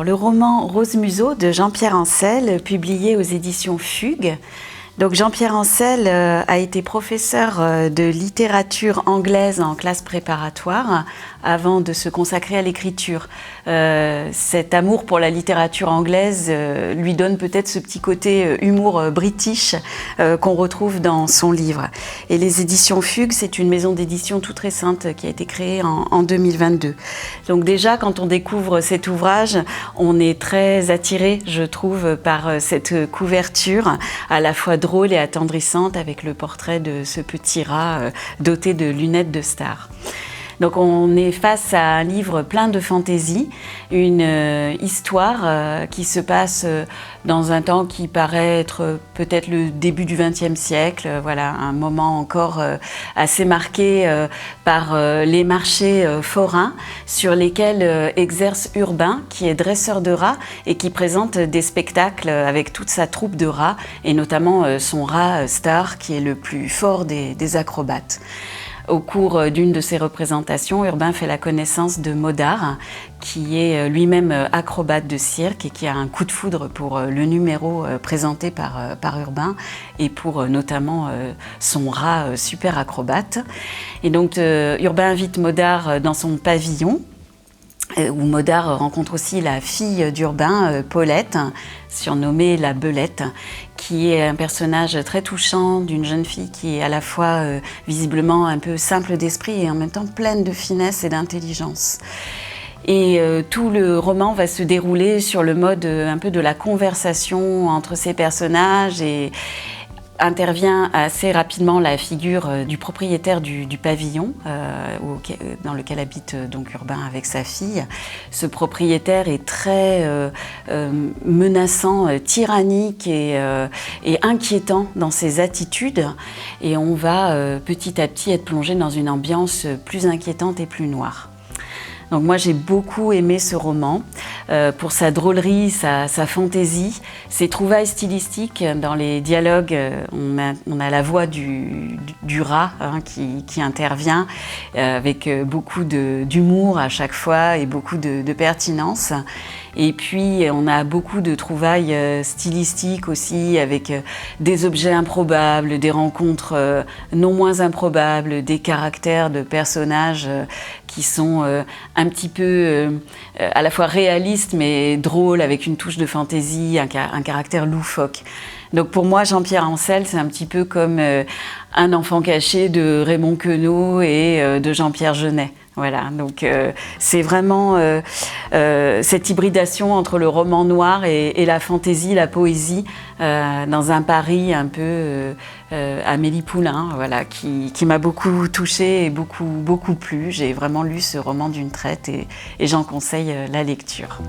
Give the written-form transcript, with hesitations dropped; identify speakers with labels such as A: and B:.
A: Le roman Rose Museau de Jean-Pierre Ancel, publié aux éditions Fugue. Donc Jean-Pierre Ancel a été professeur de littérature anglaise en classe préparatoire avant de se consacrer à l'écriture. Cet amour pour la littérature anglaise lui donne peut-être ce petit côté humour british qu'on retrouve dans son livre. Et les éditions Fugue, c'est une maison d'édition toute récente qui a été créée en 2022. Donc déjà, quand on découvre cet ouvrage, on est très attiré, je trouve, par cette couverture à la fois drôle et attendrissante avec le portrait de ce petit rat doté de lunettes de star. Donc on est face à un livre plein de fantaisie, une histoire qui se passe dans un temps qui paraît être peut-être le début du XXe siècle, voilà, un moment encore assez marqué par les marchés forains sur lesquels exerce Urbain, qui est dresseur de rats et qui présente des spectacles avec toute sa troupe de rats et notamment son rat Star qui est le plus fort des acrobates. Au cours d'une de ces représentations, Urbain fait la connaissance de Modard, qui est lui-même acrobate de cirque et qui a un coup de foudre pour le numéro présenté par Urbain et pour notamment son rat super acrobate. Et donc Urbain invite Modard dans son pavillon, où Modard rencontre aussi la fille d'Urbain, Paulette, surnommée la Belette, qui est un personnage très touchant d'une jeune fille qui est à la fois visiblement un peu simple d'esprit et en même temps pleine de finesse et d'intelligence. Et tout le roman va se dérouler sur le mode un peu de la conversation entre ces personnages et intervient assez rapidement la figure du propriétaire du pavillon dans lequel habite donc Urbain avec sa fille. Ce propriétaire est très menaçant, tyrannique et inquiétant dans ses attitudes et on va petit à petit être plongé dans une ambiance plus inquiétante et plus noire. Donc moi j'ai beaucoup aimé ce roman pour sa drôlerie, sa fantaisie, ses trouvailles stylistiques dans les dialogues. On a la voix du rat qui intervient avec beaucoup d'humour à chaque fois et beaucoup de pertinence. Et puis on a beaucoup de trouvailles stylistiques aussi avec des objets improbables, des rencontres non moins improbables, des caractères de personnages qui sont un petit peu à la fois réalistes mais drôles avec une touche de fantaisie, un caractère loufoque. Donc pour moi, Jean-Pierre Ancel, c'est un petit peu comme un enfant caché de Raymond Queneau et de Jean-Pierre Jeunet. Voilà, donc c'est vraiment cette hybridation entre le roman noir et la fantaisie, la poésie, dans un Paris un peu Amélie Poulain, voilà, qui m'a beaucoup touchée et beaucoup plu. J'ai vraiment lu ce roman d'une traite et j'en conseille la lecture.